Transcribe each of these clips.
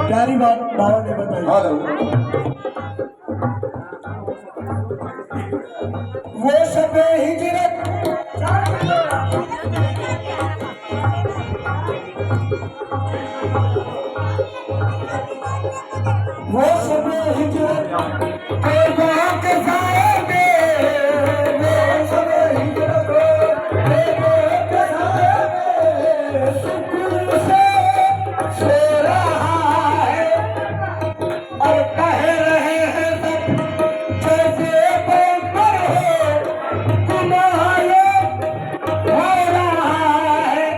प्यारी बात बाबा ने बताई। वो सब हिजरत वो सब हिजरत के साए वो सब हिजरत के साए सुकून से सो रहा है और कह रहे हैं सब जैसे पैगंबर हो गुनाह हो रहा है।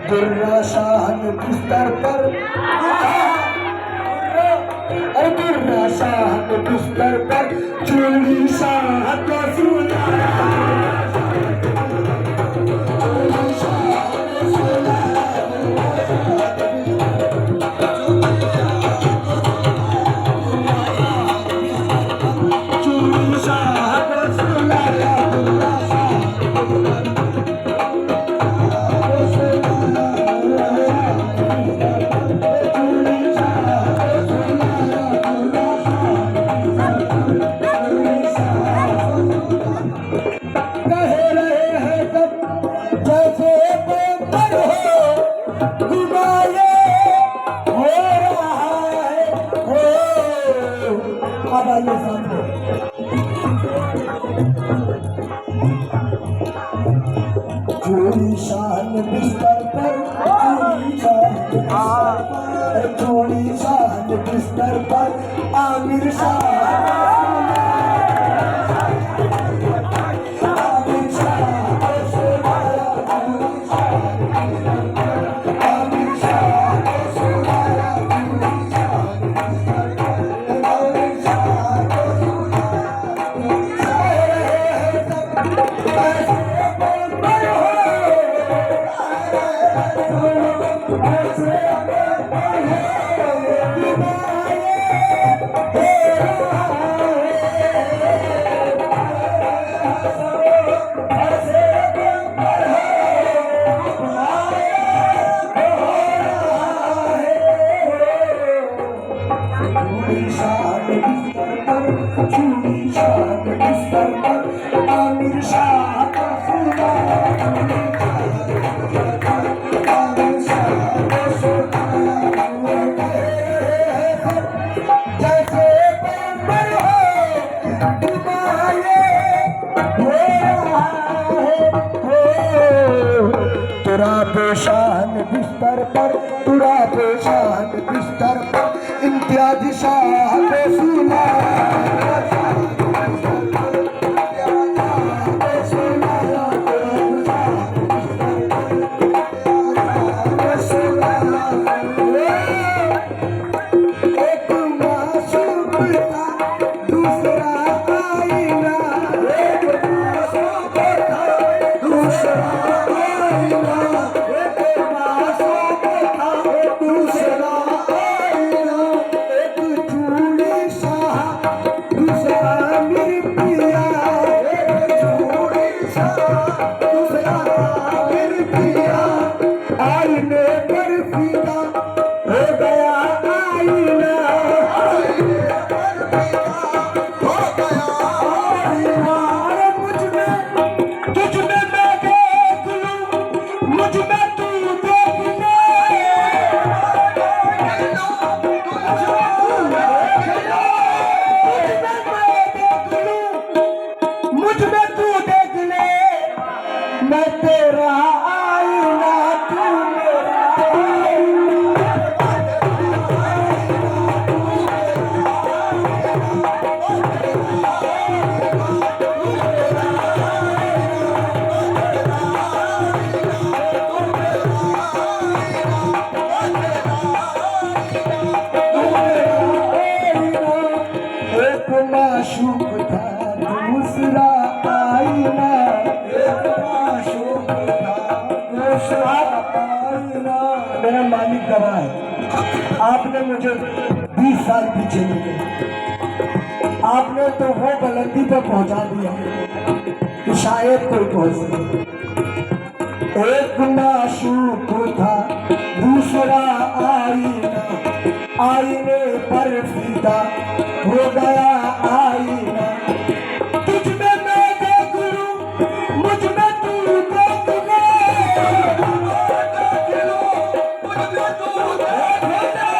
दुर्रा शाह बिस्तर पर दुर्रा शाह बिस्तर पर चूड़ी शाह को सुनाया शान बिस्तर पर थोड़ी शान बिस्तर पर आमिर शाह शान बिस्तर पर तुरा शान बिस्तर पर इम्तियाज शाह को सुना फीका हो गया आईना, हो गया आईना। अरे मुझ में तुझ में मैं देख लूं, मुझ में तू देख ले, मुझ में तू देख ले, मैं तेरा आईना तू मेरा एक माशूक था दूसरा आईना, एक माशूक था दूसरा आईना। मेरा मालिक गवाह है, आपने मुझे 20 साल पीछे लेके, आपने तो वो बुलंदी पे पहुंचा दिया कि शायद कोई पहुंच सके। एक माशूक था दूसरा आईना, आईने पर फीदा हो गया आईना। तुझ में मैं देख लूं, मुझ में तू देख ले, मुझ में तू देख ले।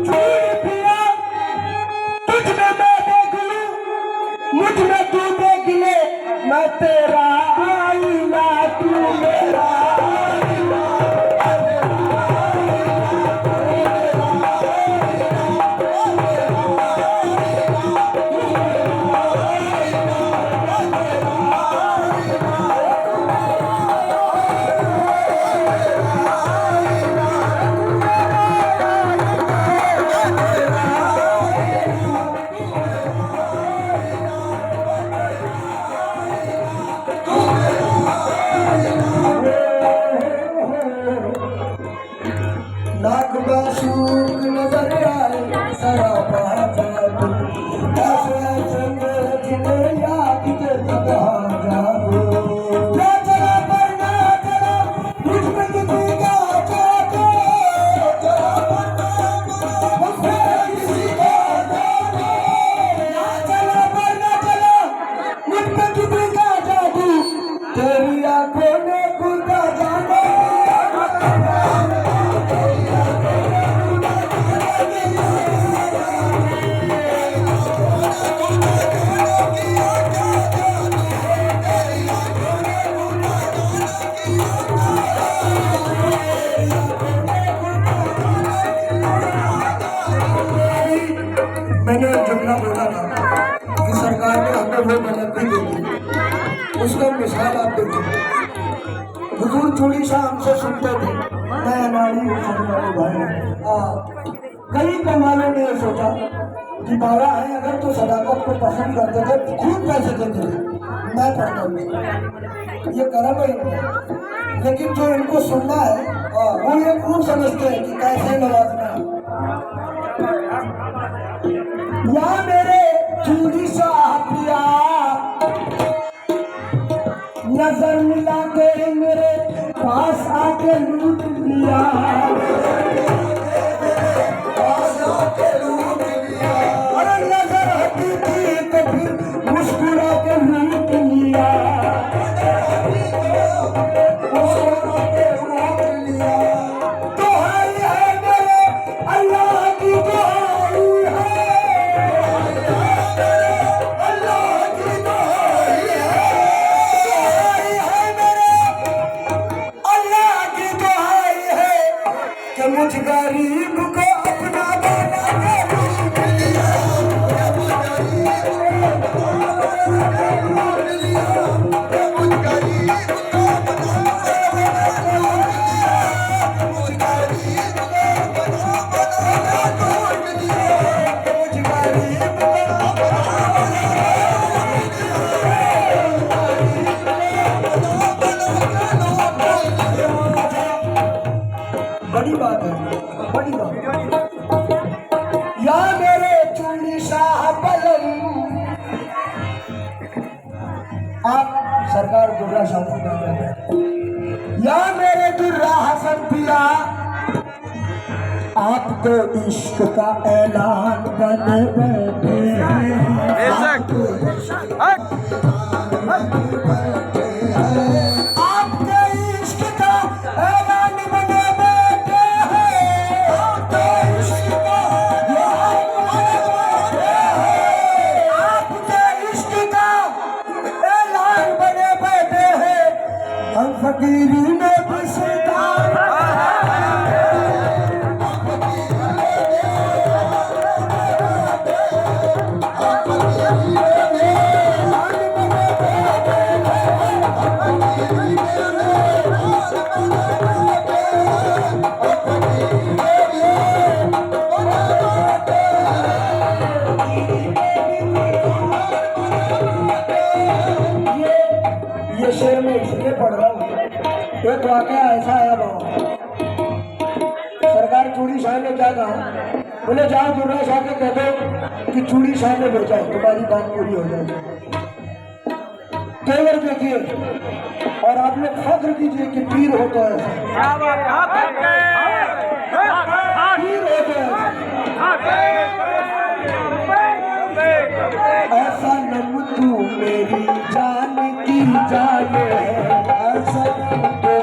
झूठ पिया तुझ में मैं देख लूं, मुझ में तू देख ले, मैं तेरा आईना तू मेरा नाक माशूक नजर आए सरापा जादू, ऐसे संग जिन्हें याद के तबाह जादू। ना चला पर ना चला मुझ में किसी का जादू, चला पर ना चला मुझ में किसी का जादू, ना चला पर ना चला मुझ में किसी का जादू, तेरी आंखों ने खुदा जादू। मैंने एक जुमला बोला था कि सरकार ने हमें वो बुलंदी दी थी, उसका मिसाल आप देखिए। हुजूर चूड़ी शाह हमसे सुनते थे, मैं अनाड़ी हूँ सरकारी भाई। कई कमालों ने ये सोचा कि बाबा है अगर तो सदाकत को पसंद करते थे, खूब पैसे देते थे, मैं पढ़ता हूँ, ये करम है इनका। लेकिन जो इनको सुनना है वो ये खूब समझते हैं कि कैसे नवाजना। या मेरे चूड़ी साहबिया नजर मिला के मेरे पास आके लूट लिया, अरे नजर हटी थी तो फिर मुस्कुरा के लूट लिया, दुहाई है मेरे अल्लाह की दुहाई है, अल्लाह की दुहाई है, दुहाई है मेरे अल्लाह की दुहाई है कि मुझ गरीब को अपना बना के लूट लिया, मुझ गरीब को बड़ी बात है, बड़ी आपके इश्क का ऐलान बन बैठे हैं। आपके इश्क का ऐलान बन बैठे हैं। आपके इश्क का ऐलान बन बैठे हैं। आपके इश्क का ऐलान बन बैठे हैं। हम फकीरी में भी सुल्तान ये शेर में इसलिए पढ़ रहा हूँ। एक वाकया ऐसा है बाबा, सरकार चूड़ी शाह ने क्या कहा, बोले जाओ दुर्गा शाह के कह दो कि चूड़ी शाह ने बेचा है, तुम्हारी बात पूरी हो जाएगी। तेवर देखिए और आप लोग फख्र कीजिए कि पीर होता है, पीर होता है। ऐसा नम तू मेरी जान की जान है, ऐसा नम तू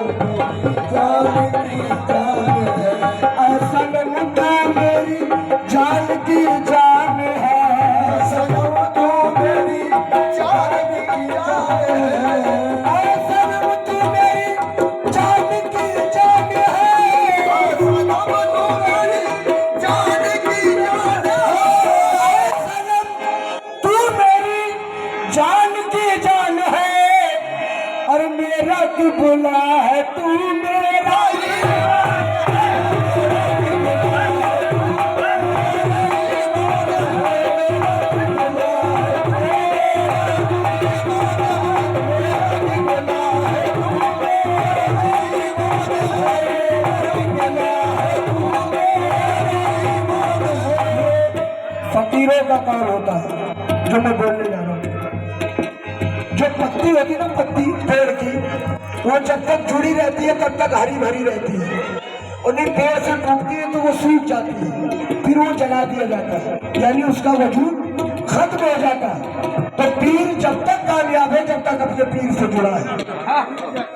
जान की जान है, ऐसा नम तू मेरी जान की जान है, ऐसा नम तू मेरी जान की जान है, ऐसा नम तू मेरी जान की जान है, ऐसा नम तू मेरी जान की जान है, ऐसा नम तू मेरी जान की जान है, और मेरा किबला है तू मेरा फकीरों का काम होता है जो मैं बोलने जा रहा हूँ। जो पत्ती होती है ना, पत्ती पेड़ की, वो जब तक जुड़ी रहती है तब तक हरी भरी रहती है, और नहीं पेड़ से टूटती है तो वो सूख जाती है, फिर वो जला दिया जाता है, यानी उसका वजूद खत्म हो जाता है। तो पीर जब तक कामयाब है जब तक अपने पीर से जुड़ा है,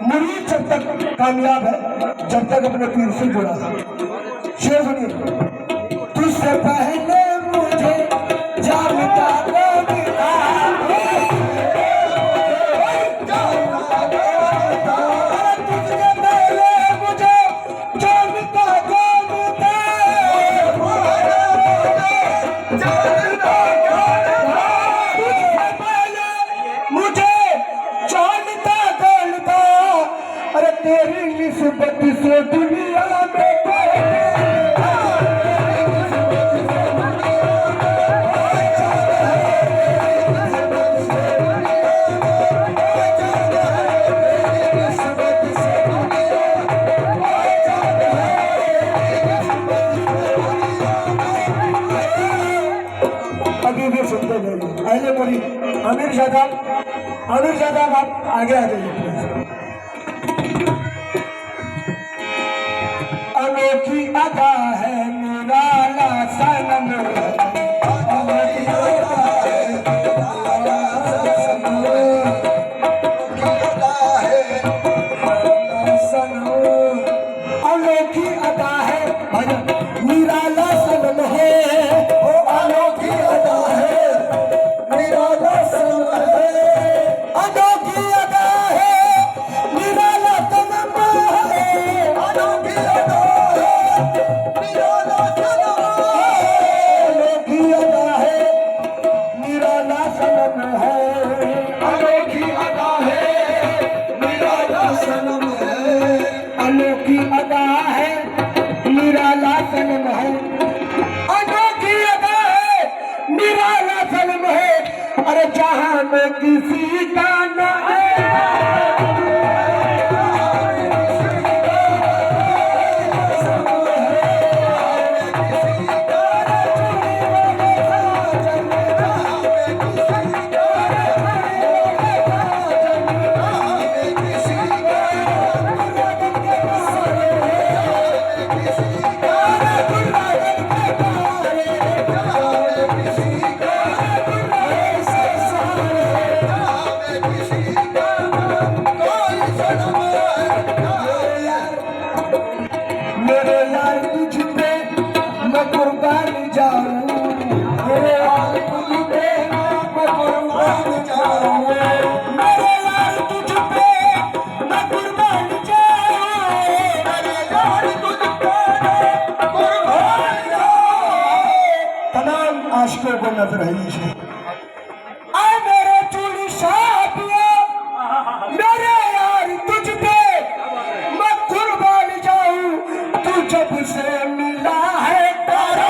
मुरीद जब तक कामयाब है जब तक अपने पीर से जुड़ा है। शेर सुनिए, तुझसे पहले मुझे जानता तेरी निस्बत से दुनिया में अभी भी सुनते जाइए। पहले बोली आमिर साहब आप आगे आ जाइए। अनोखी अदा है निराला सनम, अनोखी अदा है निराला सनम, अनोखी अदा है निराला सनम है, ओ अनोखी अदा है निराला सनम है, अनोखी अदा है निराला सनम है, अनोखी अदा अनोखी अदा है निराला सनम है, अनोखी अदा है निराला सनम है, अरे जहां में किसी का न है। मेरे यार तुझ पे मैं कुर्बान जाऊं, मेरे यार तुझ पे मैं कुर्बान जाऊं, मेरे यार तुझ पे मैं कुर्बान जाऊं, मेरे यार तुझ पे मैं कुर्बान जाऊं। तमाम आशिकों को नजराई है आ मेरे चूड़ी साथिया, मेरे यार तुझ पे मैं कुर्बान जाऊं, तू जब से मिला है तारा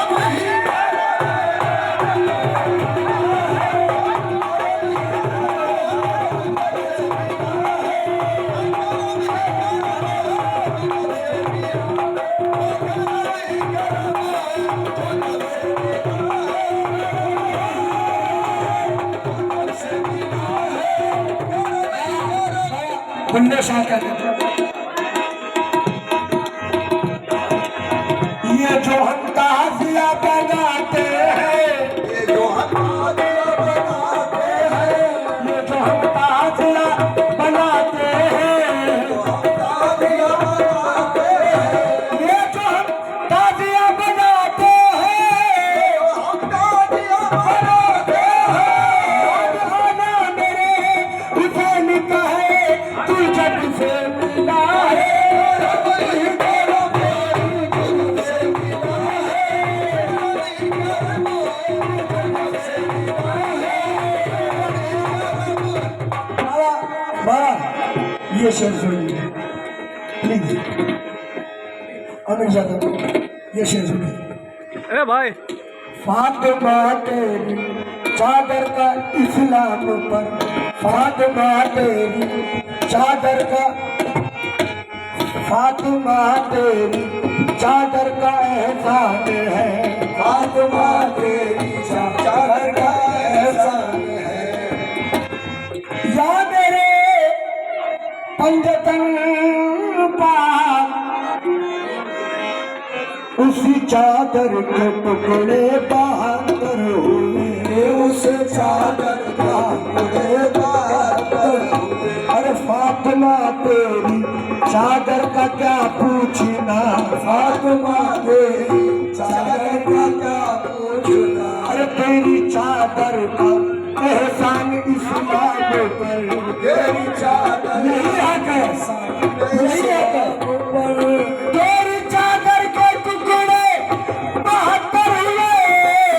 बुल्ले शाह कहते थे, ये जो हम ताज़िया बनाते हैं, ये जो हम ताज़िया बनाते हैं, ये जो हम ताज़िया बनाते हैं, ये जो हम ताज़िया बनाते हैं, हम ताज़िया बनाते हैं, आना मेरे हुसैन का है, तू जब से मिला है ये शेर सुनिए प्लीज, अमीर ज्यादा ये शेर सुनिए। ए भाई फातिमा तेरी चादर का इस्लाम पर, फातिमा तेरी चादर का, फातिमा तेरी चादर का एहसान है, फातिमा तेरी चादर का एहसान है, या मेरे पंजतन पाक उसी चादर के टुकड़े बहादुर हुए, उस चादर का टुकड़े बहादुर हुए। अरे फातिमा तेरी चादर का क्या पूछना, फातिमा तेरी चादर का क्या पूछना, अरे तेरी चादर का एहसान इस्लाम पर, तेरी चादर नहीं आकर नहीं आकर तेरी चादर के टुकड़े बहत्तर हुए,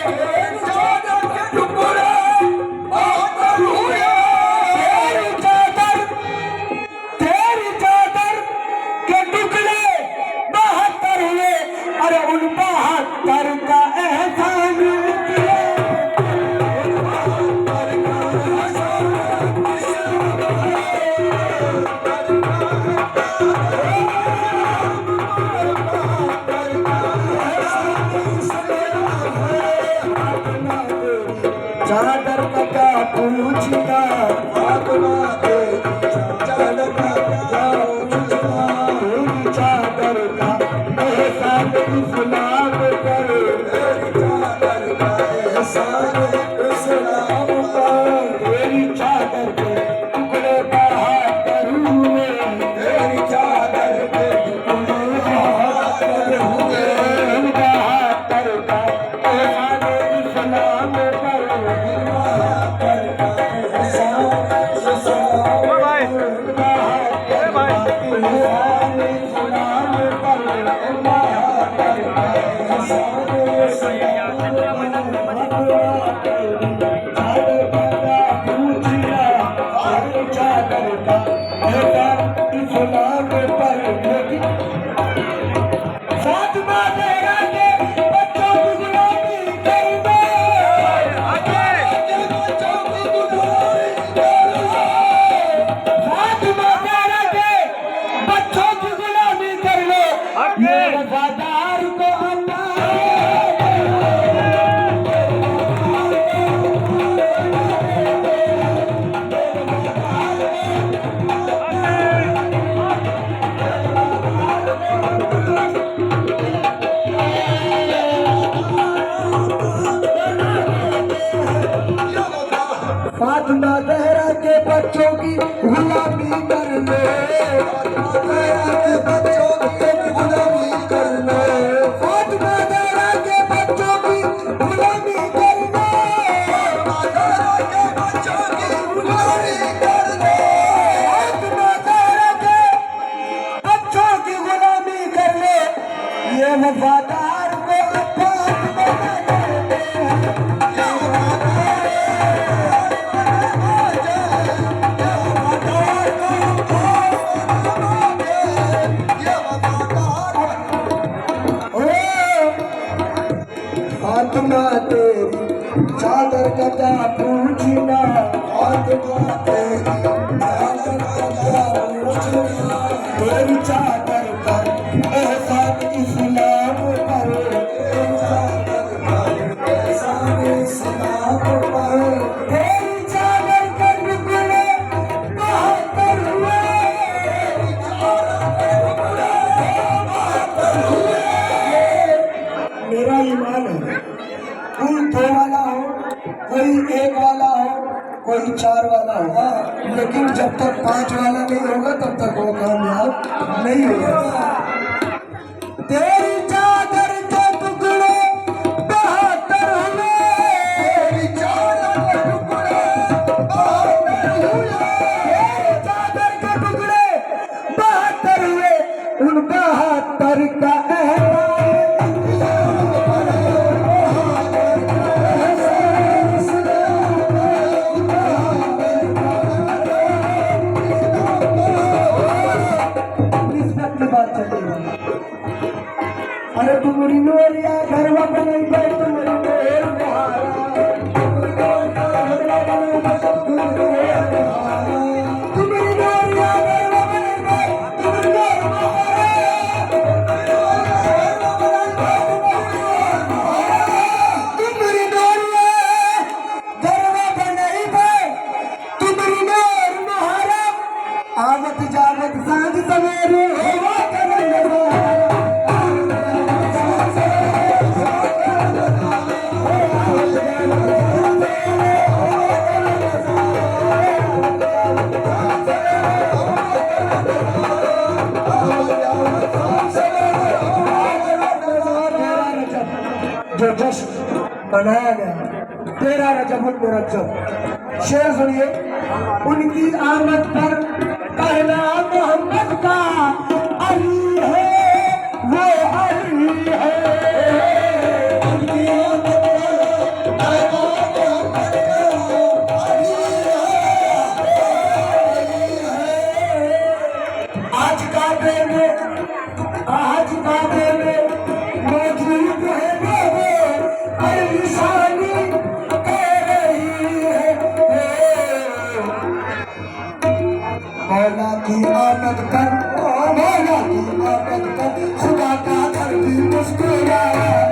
तेरी चादर के टुकड़े बहत्तर हुए, तेरी चादर के टुकड़े बहत्तर हुए, अरे उन बहत्तर का एहसान किया, चादर का क्या पूछना, फातिमा तेरी चादर का क्या पूछना, तेरी चादर का एहसान इस्लाम पर, तेरी चादर का एहसान इस्लाम पर, तेरी चादर के टुकड़े बहादुर हुए, तेरी चादर के टुकड़े बहादुर हुए, बहादुर का एहसान इस्लाम पर, बच्चों फातिमा ज़हरा के बच्चों की गुलामी करना, फातिमा ज़हरा के बच्चों की गुलामी करने, ये वफादार को अब्बास बना देते हैं। फातिमा तेरी चादर का क्या पूछना, फातिमा तेरी चादर का क्या पूछना, तेरी चादर पर एहसान इस्लाम पर, तेरी चादर पर एहसान इस्लाम पर, तेरी चादर के टुकड़े बहत्तर हुए, तेरी चादर के टुकड़े बहत्तर हुए। मेरा ईमान है, कोई 2 वाला हो, कोई 1 वाला हो, कोई 4 वाला हो, लेकिन जब तक 5 वाला नहीं होगा तब तक वो कामयाब नहीं होगा। तेरी चादर के टुकड़े 72 हुए, तेरी चादर के टुकड़े 72 हुए, तेरी चादर के टुकड़े 72 हुए, उन 72 का अरे तुम्हारी नोरिया घरवा बनाई भाई, तुम्हारी नोर बहारा, तुम्हारी नोरिया घरवा बनाई भाई, तुम्हारी नोरिया घरवा बनाई भाई, तुम्हारी नोर बहारा, तुम्हारी नोरिया घरवा बनाई भाई, तुम्हारी नोर बहारा, आवत जावत सांझ सवेरे होवा करन बहारा। जो जश्न मनाया गया 13 रजबुल मुरज्जब, शेर सुनिए। उनकी आमद पर कहना मोहम्मद का अली है, वो अली है। उनकी आमद पर कहना मोहम्मद का अली है। आज काबे में मौजूद है निशानी कह रही है, मौला की आमद पर, मौला की आमद पर खुदा का घर भी मुस्कुराया।